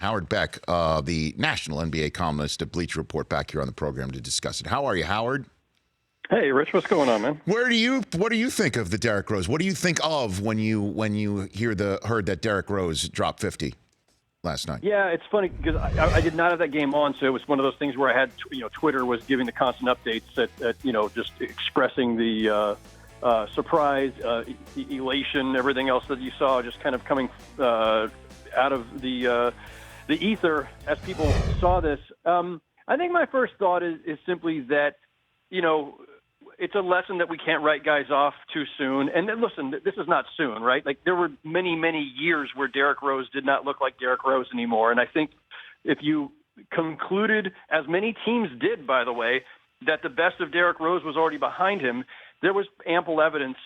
Howard Beck, the national NBA columnist at Bleacher Report, back here on the program to discuss it. How are you, Howard? Hey, Rich, what's going on, man? What do you think of the Derrick Rose? What do you think of when you heard that Derrick Rose dropped 50 last night? Yeah, it's funny because I did not have that game on, so it was one of those things where I had, Twitter was giving the constant updates at just expressing the surprise, elation, everything else that you saw, just kind of coming out of the ether as people saw this. I think my first thought is simply that, it's a lesson that we can't write guys off too soon. And then, listen, this is not soon, right? Like, there were many, many years where Derrick Rose did not look like Derrick Rose anymore. And I think if you concluded, as many teams did, by the way, that the best of Derrick Rose was already behind him, there was ample evidence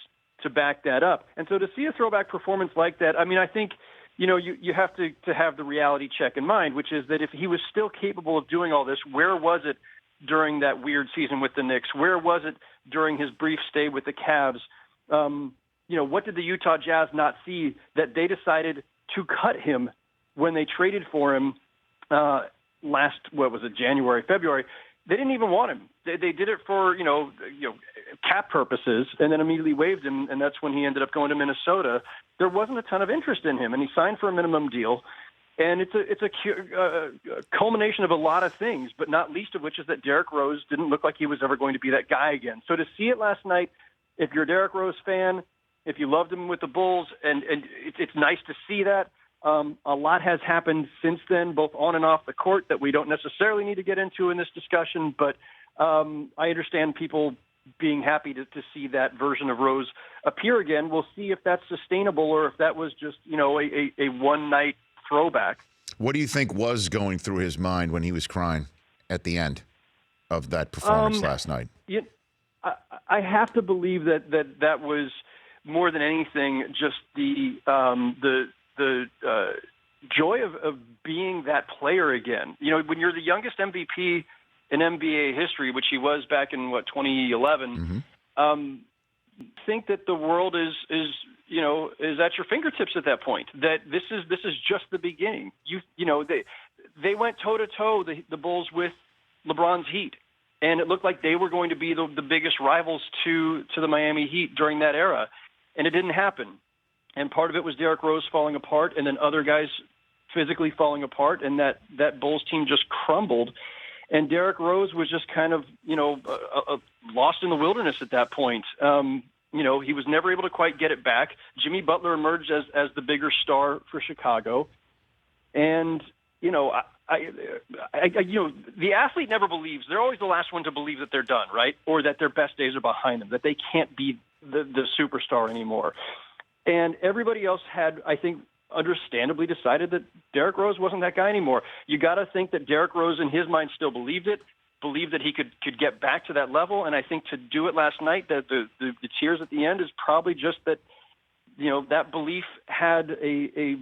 to back that up. And so to see a throwback performance like that, I mean, I think, you have to have the reality check in mind, which is that if he was still capable of doing all this, where was it during that weird season with the Knicks? Where was it during his brief stay with the Cavs? What did the Utah Jazz not see that they decided to cut him when they traded for him January, February? They didn't even want him. They did it for, cap purposes, and then immediately waived him, and that's when he ended up going to Minnesota. There wasn't a ton of interest in him, and he signed for a minimum deal. And it's a culmination of a lot of things, but not least of which is that Derrick Rose didn't look like he was ever going to be that guy again. So to see it last night, if you're a Derrick Rose fan, if you loved him with the Bulls, and it's nice to see that. A lot has happened since then, both on and off the court, that we don't necessarily need to get into in this discussion. But I understand people being happy to see that version of Rose appear again. We'll see if that's sustainable or if that was just, a one-night throwback. What do you think was going through his mind when he was crying at the end of that performance last night? I have to believe that was more than anything just the joy of being that player again. When you're the youngest MVP in NBA history, which he was back in 2011. Mm-hmm. Think that the world is at your fingertips at that point. That this is just the beginning. They went toe to toe, the Bulls, with LeBron's Heat, and it looked like they were going to be the biggest rivals to the Miami Heat during that era, and it didn't happen. And part of it was Derrick Rose falling apart, and then other guys physically falling apart, and that Bulls team just crumbled. And Derrick Rose was just kind of lost in the wilderness at that point. He was never able to quite get it back. Jimmy Butler emerged as the bigger star for Chicago. And, the athlete never believes. They're always the last one to believe that they're done, right? Or that their best days are behind them, that they can't be the superstar anymore. And everybody else had, I think, understandably decided that Derrick Rose wasn't that guy anymore. You got to think that Derrick Rose, in his mind, still believed that he could get back to that level. And I think to do it last night, that the tears at the end is probably just that, that belief had a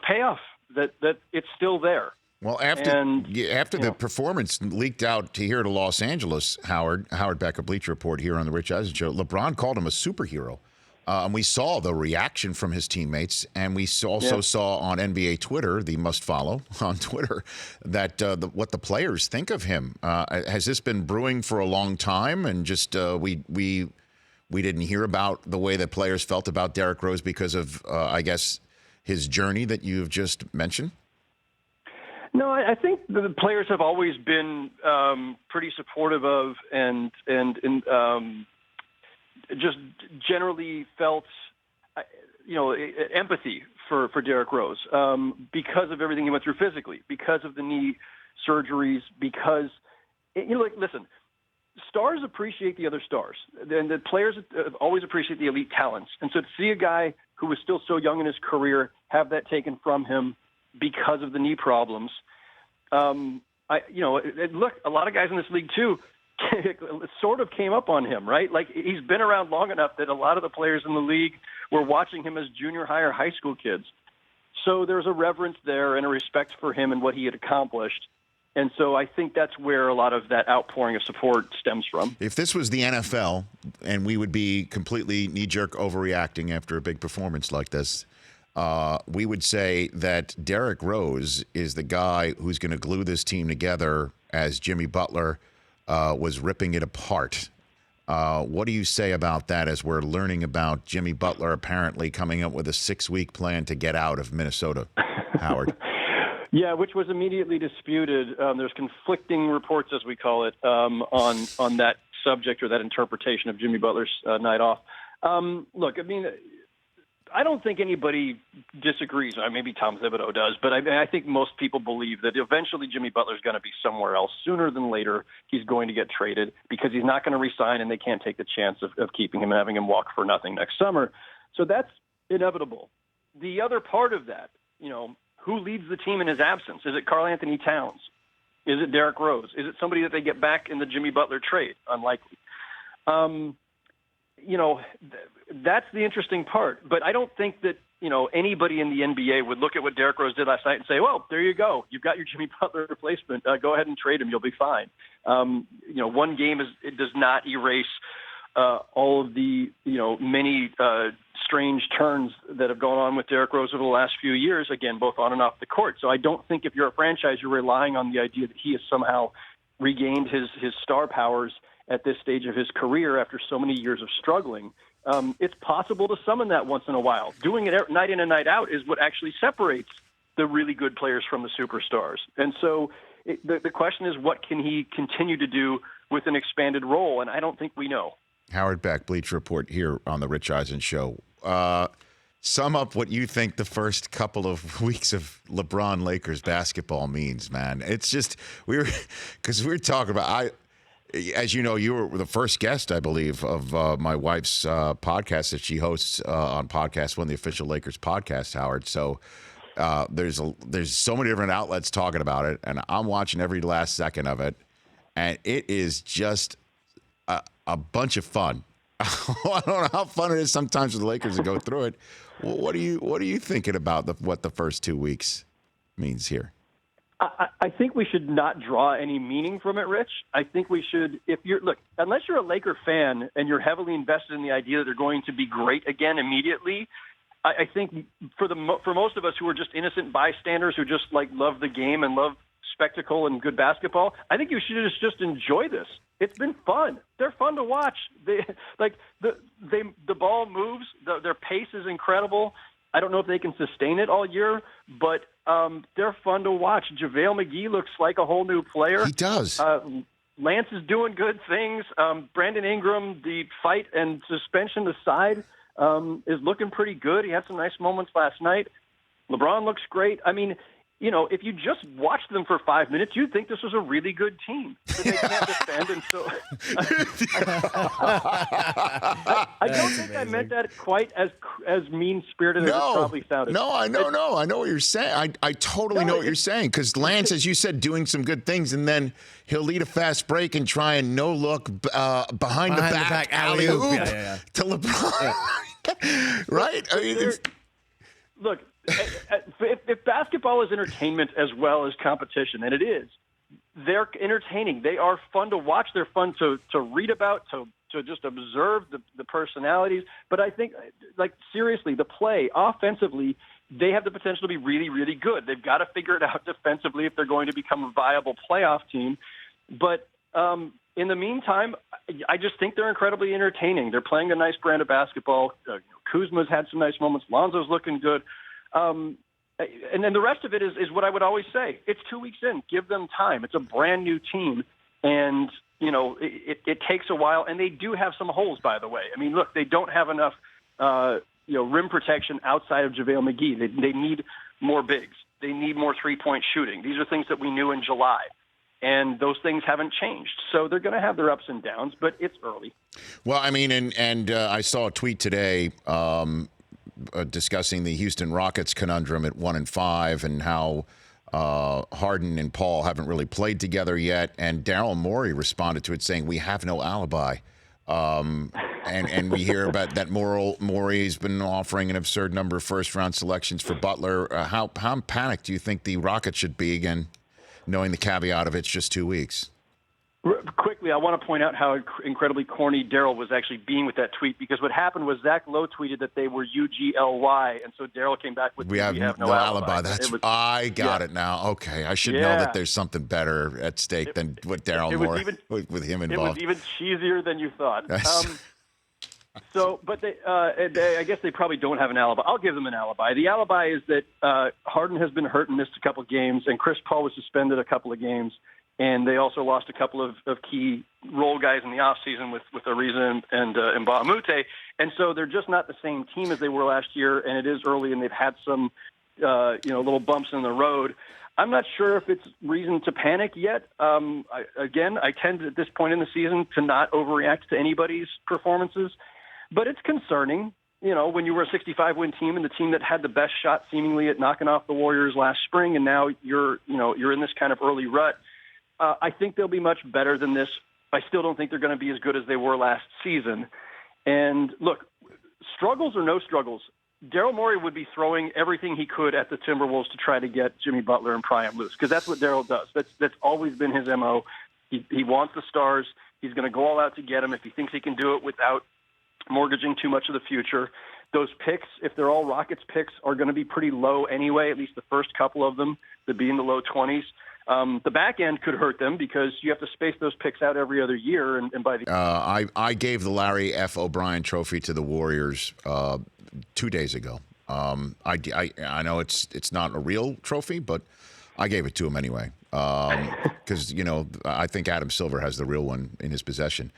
payoff, that it's still there. Well, after the performance leaked out to here to Los Angeles, Howard Beck of Bleacher Report here on the Rich Eisen Show, LeBron called him a superhero. And we saw the reaction from his teammates, and we also saw on NBA Twitter, the must-follow on Twitter, that what the players think of him. Has this been brewing for a long time, and just we didn't hear about the way that players felt about Derrick Rose because of, I guess, his journey that you've just mentioned? No, I think the players have always been pretty supportive of and just generally felt, empathy for Derrick Rose because of everything he went through physically, because of the knee surgeries, because, listen, stars appreciate the other stars, and the players always appreciate the elite talents. And so to see a guy who was still so young in his career have that taken from him because of the knee problems, look, a lot of guys in this league too, sort of came up on him, right? Like, he's been around long enough that a lot of the players in the league were watching him as junior high or high school kids. So there's a reverence there and a respect for him and what he had accomplished. And so I think that's where a lot of that outpouring of support stems from. If this was the NFL and we would be completely knee-jerk overreacting after a big performance like this, we would say that Derrick Rose is the guy who's going to glue this team together as Jimmy Butler was ripping it apart. What do you say about that as we're learning about Jimmy Butler apparently coming up with a 6-week plan to get out of Minnesota, Howard? Yeah, which was immediately disputed. There's conflicting reports, as we call it, on that subject or that interpretation of Jimmy Butler's night off. Look, I mean, I don't think anybody disagrees. Maybe Tom Thibodeau does, but I think most people believe that eventually Jimmy Butler's going to be somewhere else. Sooner than later, he's going to get traded because he's not going to resign, and they can't take the chance of keeping him and having him walk for nothing next summer. So that's inevitable. The other part of that, who leads the team in his absence? Is it Karl Anthony Towns? Is it Derrick Rose? Is it somebody that they get back in the Jimmy Butler trade? Unlikely. That's the interesting part. But I don't think that, anybody in the NBA would look at what Derrick Rose did last night and say, well, there you go. You've got your Jimmy Butler replacement. Go ahead and trade him. You'll be fine. One game it does not erase all of the, many strange turns that have gone on with Derrick Rose over the last few years, again, both on and off the court. So I don't think if you're a franchise, you're relying on the idea that he has somehow regained his star powers at this stage of his career after so many years of struggling. It's possible to summon that once in a while. Doing it night in and night out is what actually separates the really good players from the superstars. And so the question is, what can he continue to do with an expanded role? And I don't think we know. Howard Beck, Bleacher Report here on the Rich Eisen Show. Sum up what you think the first couple of weeks of LeBron Lakers basketball means, man. It's just, because we were talking about, as you know, you were the first guest, I believe, of my wife's podcast that she hosts on Podcast One, the official Lakers podcast, Howard. So there's so many different outlets talking about it, and I'm watching every last second of it, and it is just a bunch of fun. I don't know how fun it is sometimes for the Lakers to go through it. What are you thinking about what the first 2 weeks means here? I think we should not draw any meaning from it, Rich. I think we should, unless you're a Laker fan and you're heavily invested in the idea that they're going to be great again immediately, I think for most of us who are just innocent bystanders who just love the game and love spectacle and good basketball, I think you should just enjoy this. It's been fun. They're fun to watch. The ball moves. Their pace is incredible. I don't know if they can sustain it all year, but they're fun to watch. JaVale McGee looks like a whole new player. He does. Lance is doing good things. Brandon Ingram, the fight and suspension aside, is looking pretty good. He had some nice moments last night. LeBron looks great. I mean, if you just watched them for 5 minutes, you'd think this was a really good team. But they can't defend, and so I don't think I meant that quite as mean-spirited as it probably sounded. No, I know what you're saying. I totally know what you're saying, because Lance, as you said, doing some good things, and then he'll lead a fast break and try and no-look behind the back alley-oop to LeBron. Right? I mean, look, if basketball is entertainment as well as competition, and it is, they're entertaining. They are fun to watch. They're fun to read about, to just observe the personalities. But I think, seriously, the play, offensively, they have the potential to be really, really good. They've got to figure it out defensively if they're going to become a viable playoff team. But in the meantime, I just think they're incredibly entertaining. They're playing a nice brand of basketball. Kuzma's had some nice moments. Lonzo's looking good. And then the rest of it is what I would always say. It's 2 weeks in. Give them time. It's a brand new team. And, it takes a while. And they do have some holes, by the way. I mean, look, they don't have enough, rim protection outside of JaVale McGee. They need more bigs. They need more three-point shooting. These are things that we knew in July. And those things haven't changed. So they're going to have their ups and downs, but it's early. Well, I mean, and I saw a tweet today discussing the Houston Rockets conundrum at 1-5 and how Harden and Paul haven't really played together yet. And Daryl Morey responded to it saying, "We have no alibi." And we hear about that Morey's been offering an absurd number of first-round selections for Butler. How panicked do you think the Rockets should be again, knowing the caveat of it's just 2 weeks? Quickly, I want to point out how incredibly corny Daryl was actually being with that tweet, because what happened was Zach Lowe tweeted that they were UGLY, and so Daryl came back with, we have no alibi. I got it now. Okay, I should know that there's something better at stake than what Daryl Moore with him involved. It was even cheesier than you thought. But I guess they probably don't have an alibi. I'll give them an alibi. The alibi is that Harden has been hurt and missed a couple of games, and Chris Paul was suspended a couple of games. And they also lost a couple of key role guys in the offseason with Ariza and Mbamute. And so they're just not the same team as they were last year, and it is early, and they've had some little bumps in the road. I'm not sure if it's reason to panic yet. I tend at this point in the season to not overreact to anybody's performances, but it's concerning. When you were a 65-win team and the team that had the best shot seemingly at knocking off the Warriors last spring, and now you're in this kind of early rut. I think they'll be much better than this. I still don't think they're going to be as good as they were last season. And look, struggles or no struggles, Daryl Morey would be throwing everything he could at the Timberwolves to try to get Jimmy Butler and pry him loose, because that's what Daryl does. That's always been his MO. He wants the stars. He's going to go all out to get them if he thinks he can do it without mortgaging too much of the future. Those picks, if they're all Rockets picks, are going to be pretty low anyway, at least the first couple of them, to be in the low 20s. The back end could hurt them because you have to space those picks out every other year. And by the I gave the Larry F. O'Brien Trophy to the Warriors 2 days ago. I know it's not a real trophy, but I gave it to him anyway because I think Adam Silver has the real one in his possession.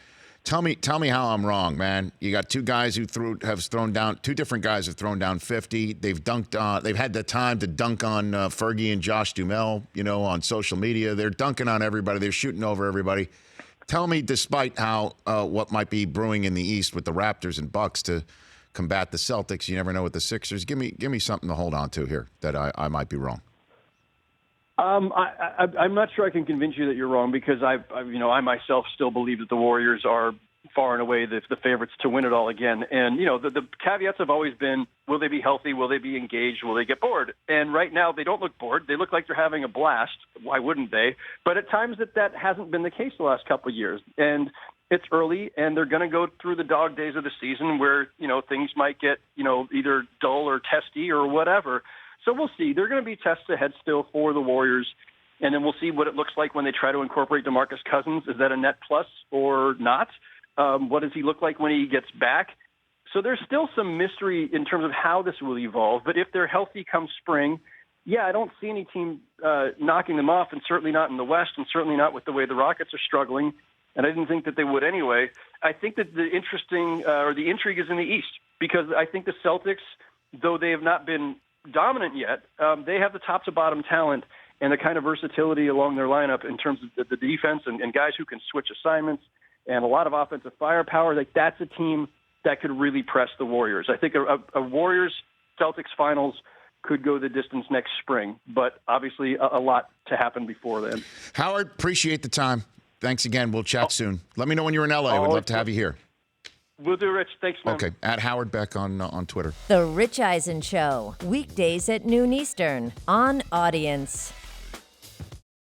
Tell me how I'm wrong, man. You got two guys who two different guys have thrown down 50. They've dunked they've had the time to dunk on Fergie and Josh Duhamel, on social media. They're dunking on everybody. They're shooting over everybody. Tell me, despite how what might be brewing in the East with the Raptors and Bucks to combat the Celtics, you never know with the Sixers. Give me something to hold on to here that I might be wrong. I'm not sure I can convince you that you're wrong, because I myself still believe that the Warriors are far and away the favorites to win it all again. And, the caveats have always been, will they be healthy? Will they be engaged? Will they get bored? And right now they don't look bored. They look like they're having a blast. Why wouldn't they? But at times that hasn't been the case the last couple of years. And it's early, and they're going to go through the dog days of the season where, things might get, either dull or testy or whatever. So we'll see. There are going to be tests ahead still for the Warriors, and then we'll see what it looks like when they try to incorporate DeMarcus Cousins. Is that a net plus or not? What does he look like when he gets back? So there's still some mystery in terms of how this will evolve. But if they're healthy come spring, I don't see any team knocking them off, and certainly not in the West, and certainly not with the way the Rockets are struggling. And I didn't think that they would anyway. I think that the intrigue is in the East, because I think the Celtics, though they have not been dominant yet, they have the top to bottom talent and the kind of versatility along their lineup in terms of the defense and guys who can switch assignments and a lot of offensive firepower. Like, that's a team that could really press the Warriors. I think a Warriors-Celtics finals could go the distance next spring, but obviously a lot to happen before then. Howard, appreciate the time. Thanks again. We'll chat soon. Let me know when you're in L.A. We'd love to have you here. We'll do, Rich. Thanks, man. Okay. At Howard Beck on Twitter. The Rich Eisen Show. Weekdays at noon Eastern on Audience.